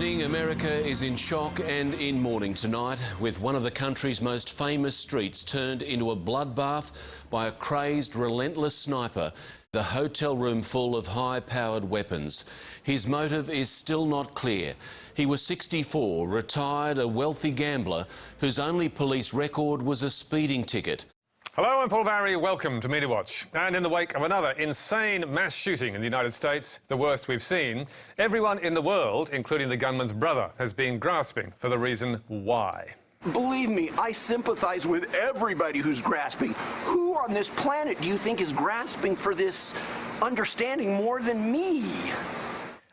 evening. America is in shock and in mourning tonight, with one of the country's most famous streets turned into a bloodbath by a crazed, relentless sniper. The hotel room full of high-powered weapons. His motive is still not clear. He was 64, retired, a wealthy gambler whose only police record was a speeding ticket. Hello, I'm Paul Barry. Welcome to Media Watch. And in the wake of another insane mass shooting in the United States, the worst we've seen, everyone in the world, including the gunman's brother, has been grasping for the reason why. Believe me, I sympathize with everybody who's grasping. Who on this planet do you think is grasping for this understanding more than me?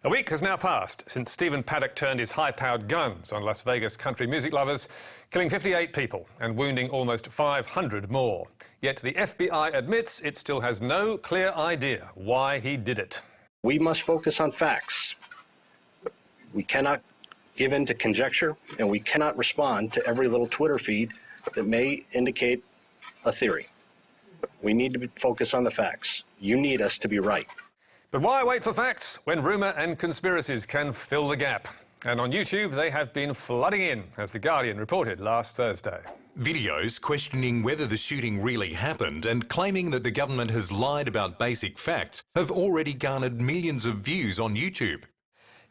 A week has now passed since Stephen Paddock turned his high-powered guns on Las Vegas country music lovers, killing 58 people and wounding almost 500 more. Yet the FBI admits it still has no clear idea why he did it. We must focus on facts. We cannot give in to conjecture, and we cannot respond to every little Twitter feed that may indicate a theory. We need to focus on the facts. You need us to be right. But why wait for facts when rumour and conspiracies can fill the gap? And on YouTube, they have been flooding in, as The Guardian reported last Thursday. Videos questioning whether the shooting really happened and claiming that the government has lied about basic facts have already garnered millions of views on YouTube.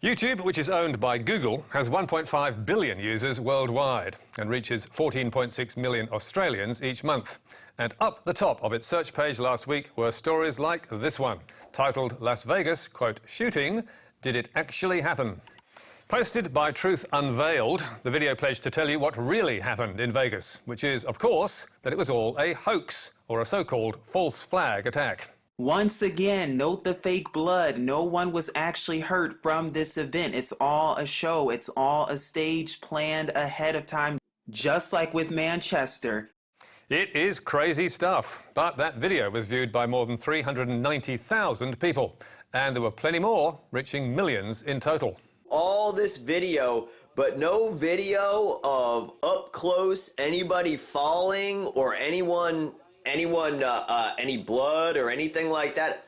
YouTube, which is owned by Google, has 1.5 billion users worldwide and reaches 14.6 million Australians each month. And up the top of its search page last week were stories like this one, titled Las Vegas, quote, shooting, did it actually happen? Posted by Truth Unveiled, the video pledged to tell you what really happened in Vegas, which is, of course, that it was all a hoax, or a so-called false flag attack. Once again, note the fake blood. No one was actually hurt from this event. It's all a show. It's all a stage planned ahead of time, just like with Manchester. It is crazy stuff, but that video was viewed by more than 390,000 people, and there were plenty more, reaching millions in total. All this video, but no video of up close anybody falling or any blood or anything like that.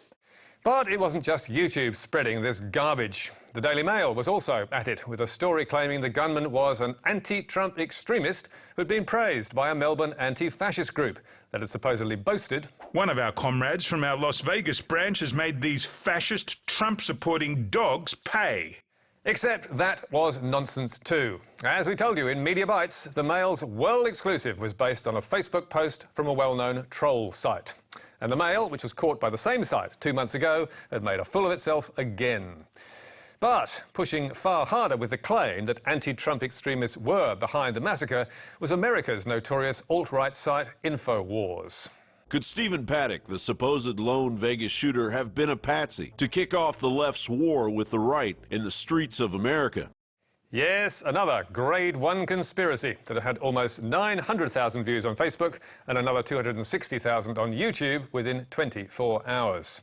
But it wasn't just YouTube spreading this garbage. The Daily Mail was also at it, with a story claiming the gunman was an anti-Trump extremist who had been praised by a Melbourne anti-fascist group that had supposedly boasted. One of our comrades from our Las Vegas branch has made these fascist, Trump-supporting dogs pay. Except that was nonsense too. As we told you in Media Bites, the Mail's world exclusive was based on a Facebook post from a well-known troll site. And the Mail, which was caught by the same site 2 months ago, had made a fool of itself again. But pushing far harder with the claim that anti-Trump extremists were behind the massacre was America's notorious alt-right site InfoWars. Could Stephen Paddock, the supposed lone Vegas shooter, have been a patsy to kick off the left's war with the right in the streets of America? Yes, another Grade 1 conspiracy that had almost 900,000 views on Facebook and another 260,000 on YouTube within 24 hours.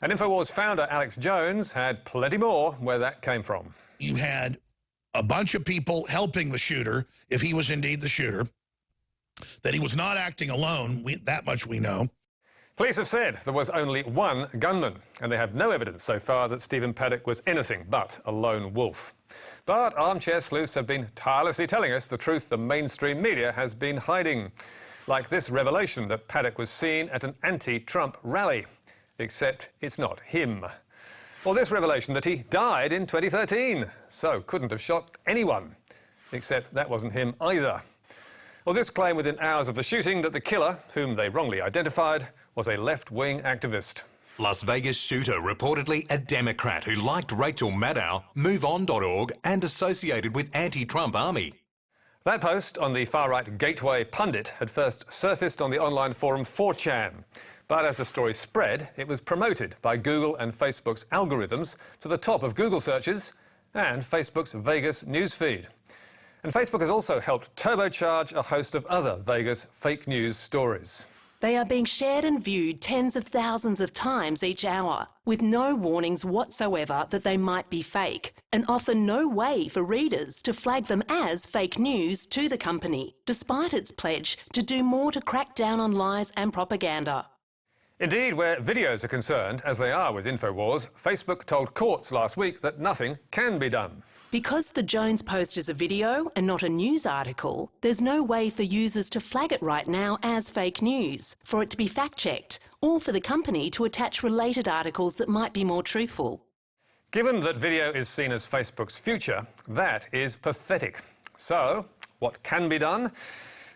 And InfoWars founder Alex Jones had plenty more where that came from. You had a bunch of people helping the shooter, if he was indeed the shooter, that he was not acting alone, that much we know. Police have said there was only one gunman, and they have no evidence so far that Stephen Paddock was anything but a lone wolf. But armchair sleuths have been tirelessly telling us the truth the mainstream media has been hiding, like this revelation that Paddock was seen at an anti-Trump rally, except it's not him. Or this revelation that he died in 2013, so couldn't have shot anyone, except that wasn't him either. Or this claim within hours of the shooting that the killer, whom they wrongly identified, was a left-wing activist. Las Vegas shooter reportedly a Democrat who liked Rachel Maddow, MoveOn.org and associated with anti-Trump army. That post on the far-right Gateway Pundit had first surfaced on the online forum 4chan. But as the story spread, it was promoted by Google and Facebook's algorithms to the top of Google searches and Facebook's Vegas newsfeed. And Facebook has also helped turbocharge a host of other Vegas fake news stories. They are being shared and viewed tens of thousands of times each hour, with no warnings whatsoever that they might be fake, and often no way for readers to flag them as fake news to the company, despite its pledge to do more to crack down on lies and propaganda. Indeed, where videos are concerned, as they are with InfoWars, Facebook told courts last week that nothing can be done. Because the Jones post is a video and not a news article, there's no way for users to flag it right now as fake news, for it to be fact-checked, or for the company to attach related articles that might be more truthful. Given that video is seen as Facebook's future, that is pathetic. So, what can be done?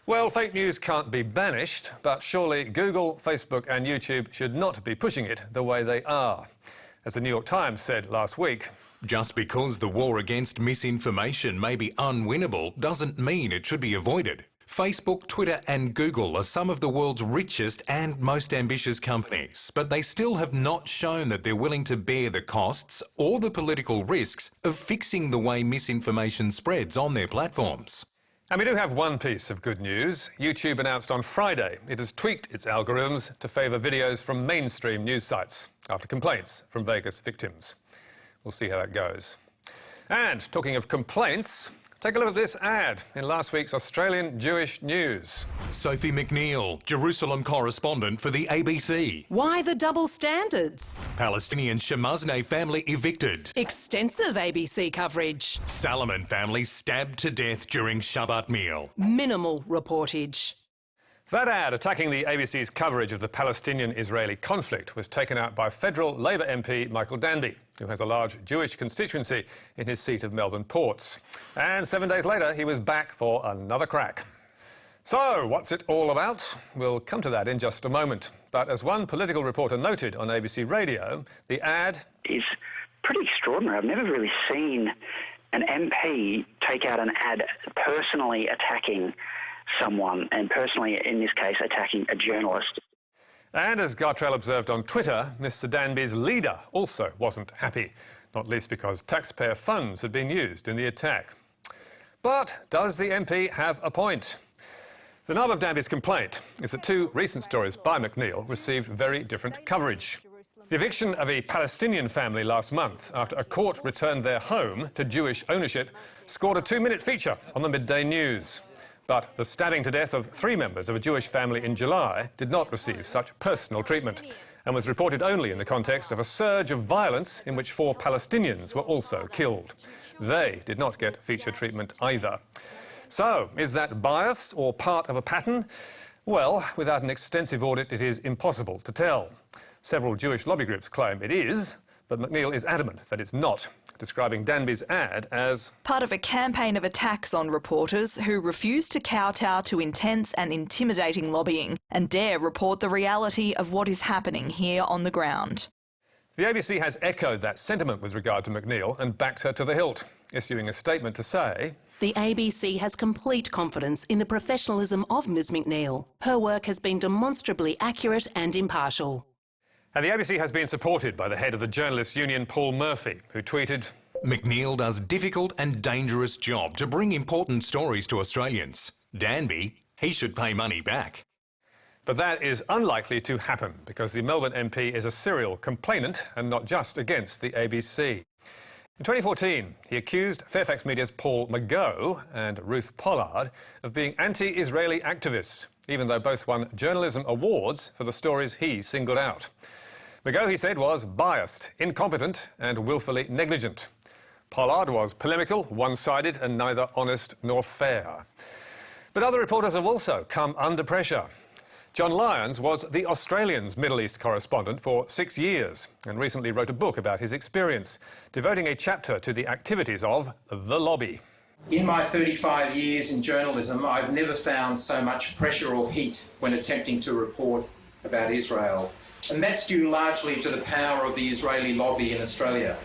Well, fake news can't be banished, but surely Google, Facebook and YouTube should not be pushing it the way they are. As the New York Times said last week, just because the war against misinformation may be unwinnable doesn't mean it should be avoided. Facebook, Twitter and Google are some of the world's richest and most ambitious companies, but they still have not shown that they're willing to bear the costs or the political risks of fixing the way misinformation spreads on their platforms. And we do have one piece of good news. YouTube announced on Friday it has tweaked its algorithms to favour videos from mainstream news sites after complaints from Vegas victims. We'll see how that goes. And talking of complaints, take a look at this ad in last week's Australian Jewish News. Sophie McNeil, Jerusalem correspondent for the ABC. Why the double standards? Palestinian Shamazneh family evicted. Extensive ABC coverage. Salomon family stabbed to death during Shabbat meal. Minimal reportage. That ad attacking the ABC's coverage of the Palestinian-Israeli conflict was taken out by federal Labor MP Michael Danby, who has a large Jewish constituency in his seat of Melbourne Ports. And 7 days later, he was back for another crack. So, what's it all about? We'll come to that in just a moment. But as one political reporter noted on ABC Radio, the ad is pretty extraordinary. I've never really seen an MP take out an ad personally attacking someone, and personally, in this case, attacking a journalist. And as Gartrell observed on Twitter, Mr Danby's leader also wasn't happy, not least because taxpayer funds had been used in the attack. But does the MP have a point? The nub of Danby's complaint is that two recent stories by McNeil received very different coverage. The eviction of a Palestinian family last month after a court returned their home to Jewish ownership scored a 2-minute feature on the midday news. But the stabbing to death of 3 members of a Jewish family in July did not receive such personal treatment and was reported only in the context of a surge of violence in which 4 Palestinians were also killed. They did not get feature treatment either. So, is that bias or part of a pattern? Well, without an extensive audit, it is impossible to tell. Several Jewish lobby groups claim it is, but McNeil is adamant that it's not, describing Danby's ad as part of a campaign of attacks on reporters who refuse to kowtow to intense and intimidating lobbying and dare report the reality of what is happening here on the ground. The ABC has echoed that sentiment with regard to McNeil and backed her to the hilt, issuing a statement to say, "The ABC has complete confidence in the professionalism of Ms McNeil. Her work has been demonstrably accurate and impartial." And the ABC has been supported by the head of the Journalists Union, Paul Murphy, who tweeted, McNeil does difficult and dangerous job to bring important stories to Australians. Danby, he should pay money back. But that is unlikely to happen because the Melbourne MP is a serial complainant and not just against the ABC. In 2014, he accused Fairfax Media's Paul McGough and Ruth Pollard of being anti-Israeli activists, even though both won journalism awards for the stories he singled out. McGough, he said, was biased, incompetent and willfully negligent. Pollard was polemical, one-sided and neither honest nor fair. But other reporters have also come under pressure. John Lyons was the Australian's Middle East correspondent for 6 years and recently wrote a book about his experience, devoting a chapter to the activities of the lobby. In my 35 years in journalism, I've never found so much pressure or heat when attempting to report about Israel. And that's due largely to the power of the Israeli lobby in Australia.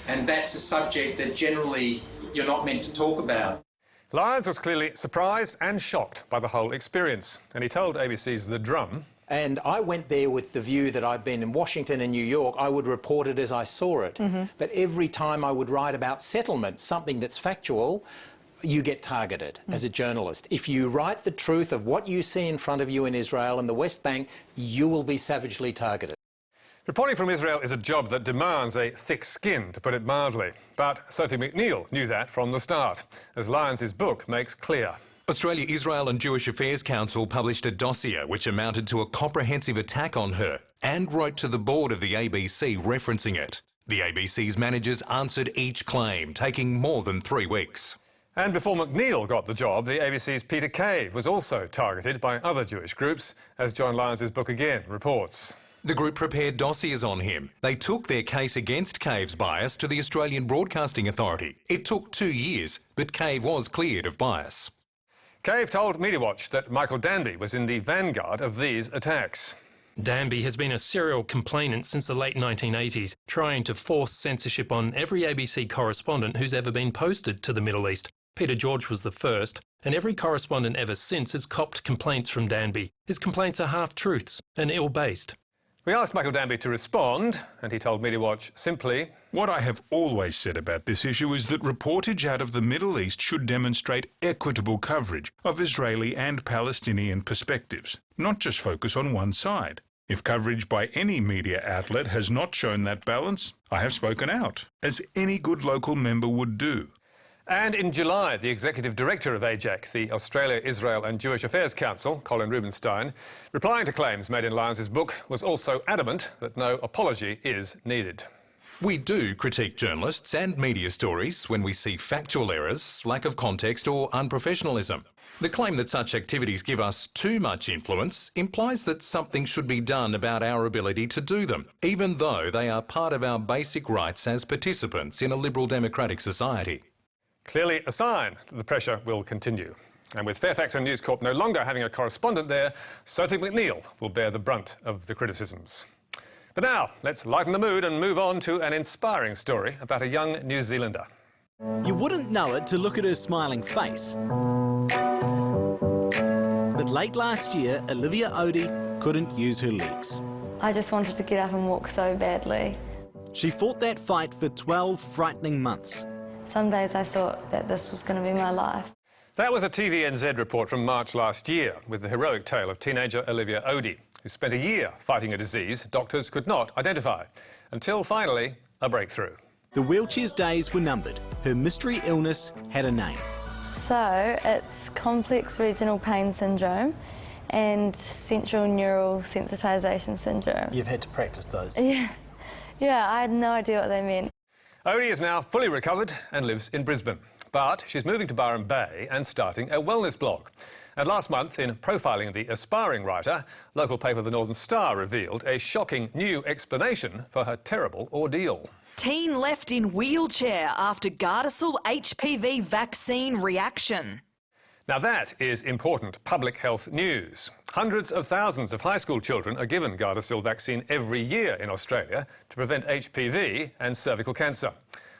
And that's a subject that generally you're not meant to talk about. Lyons was clearly surprised and shocked by the whole experience, and he told ABC's The Drum, and I went there with the view that I'd been in Washington and New York, I would report it as I saw it. But every time I would write about settlements, something that's factual, you get targeted as a journalist. If you write the truth of what you see in front of you in Israel and the West Bank, you will be savagely targeted. Reporting from Israel is a job that demands a thick skin, to put it mildly. But Sophie McNeil knew that from the start, as Lyons' book makes clear. Australia, Israel and Jewish Affairs Council published a dossier which amounted to a comprehensive attack on her and wrote to the board of the ABC referencing it. The ABC's managers answered each claim, taking more than 3 weeks. And before McNeil got the job, the ABC's Peter Cave was also targeted by other Jewish groups, as John Lyons' book again reports. The group prepared dossiers on him. They took their case against Cave's bias to the Australian Broadcasting Authority. It took 2 years, but Cave was cleared of bias. Cave told Media Watch that Michael Danby was in the vanguard of these attacks. Danby has been a serial complainant since the late 1980s, trying to force censorship on every ABC correspondent who's ever been posted to the Middle East. Peter George was the first, and every correspondent ever since has copped complaints from Danby. His complaints are half-truths and ill-based. We asked Michael Danby to respond, and he told Media Watch simply, "What I have always said about this issue is that reportage out of the Middle East should demonstrate equitable coverage of Israeli and Palestinian perspectives, not just focus on one side. If coverage by any media outlet has not shown that balance, I have spoken out, as any good local member would do." And in July, the executive director of AJAC, the Australia, Israel and Jewish Affairs Council, Colin Rubinstein, replying to claims made in Lyons' book, was also adamant that no apology is needed. We do critique journalists and media stories when we see factual errors, lack of context or unprofessionalism. The claim that such activities give us too much influence implies that something should be done about our ability to do them, even though they are part of our basic rights as participants in a liberal democratic society. Clearly a sign that the pressure will continue. And with Fairfax and News Corp no longer having a correspondent there, Sophie McNeil will bear the brunt of the criticisms. But now, let's lighten the mood and move on to an inspiring story about a young New Zealander. You wouldn't know it to look at her smiling face. But late last year, Olivia Odie couldn't use her legs. I just wanted to get up and walk so badly. She fought that fight for 12 frightening months. Some days I thought that this was going to be my life. That was a TVNZ report from March last year with the heroic tale of teenager Olivia Odie, who spent a year fighting a disease doctors could not identify, until finally a breakthrough. The wheelchair's days were numbered. Her mystery illness had a name. So it's complex regional pain syndrome and central neural sensitization syndrome. You've had to practice those. Yeah, I had no idea what they meant. Odie is now fully recovered and lives in Brisbane. But she's moving to Byron Bay and starting a wellness blog. And last month, in profiling the aspiring writer, local paper The Northern Star revealed a shocking new explanation for her terrible ordeal. Teen left in wheelchair after Gardasil HPV vaccine reaction. Now that is important public health news. Hundreds of thousands of high school children are given Gardasil vaccine every year in Australia to prevent HPV and cervical cancer.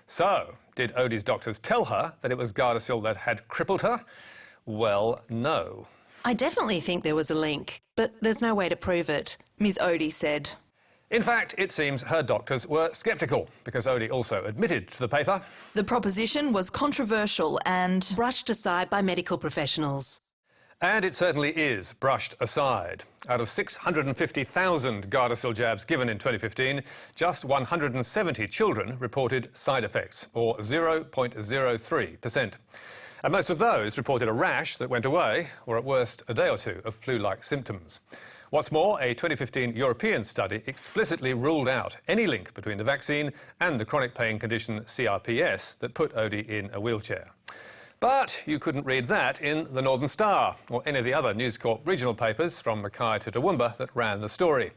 So, did Odie's doctors tell her that it was Gardasil that had crippled her? Well, no. I definitely think there was a link, but there's no way to prove it, Ms Odie said. In fact, it seems her doctors were sceptical, because Odie also admitted to the paper the proposition was controversial and brushed aside by medical professionals. And it certainly is brushed aside. Out of 650,000 Gardasil jabs given in 2015, just 170 children reported side effects, or 0.03%. And most of those reported a rash that went away, or at worst, a day or two of flu-like symptoms. What's more, a 2015 European study explicitly ruled out any link between the vaccine and the chronic pain condition CRPS that put Odie in a wheelchair. But you couldn't read that in the Northern Star or any of the other News Corp regional papers from Mackay to Toowoomba that ran the story.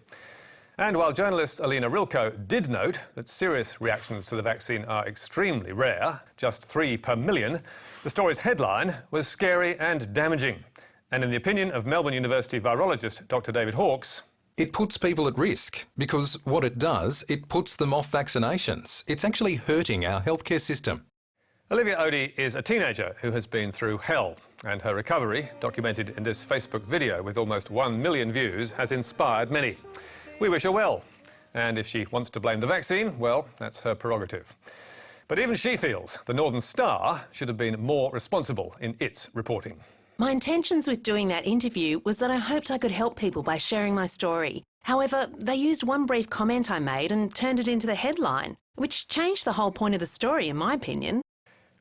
And while journalist Alina Rilko did note that serious reactions to the vaccine are extremely rare, just 3 per million, the story's headline was scary and damaging. And in the opinion of Melbourne University virologist Dr David Hawkes, it puts people at risk because what it does, it puts them off vaccinations. It's actually hurting our healthcare system. Olivia Odie is a teenager who has been through hell, and her recovery, documented in this Facebook video with almost 1 million views, has inspired many. We wish her well, and if she wants to blame the vaccine, well, that's her prerogative. But even she feels the Northern Star should have been more responsible in its reporting. My intentions with doing that interview was that I hoped I could help people by sharing my story. However, they used one brief comment I made and turned it into the headline, which changed the whole point of the story, in my opinion.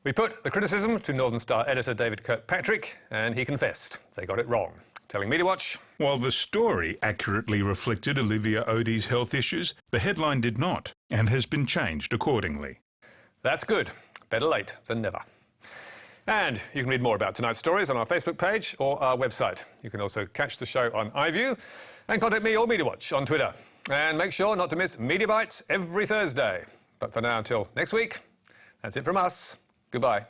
We put the criticism to Northern Star editor David Kirkpatrick, and he confessed they got it wrong, telling Media Watch, "While the story accurately reflected Olivia Odie's health issues, the headline did not. and has been changed accordingly. That's good. Better late than never. And you can read more about tonight's stories on our Facebook page or our website. You can also catch the show on iView and contact me or Media Watch on Twitter. And make sure not to miss Media Bites every Thursday. But for now, until next week, that's it from us. Goodbye.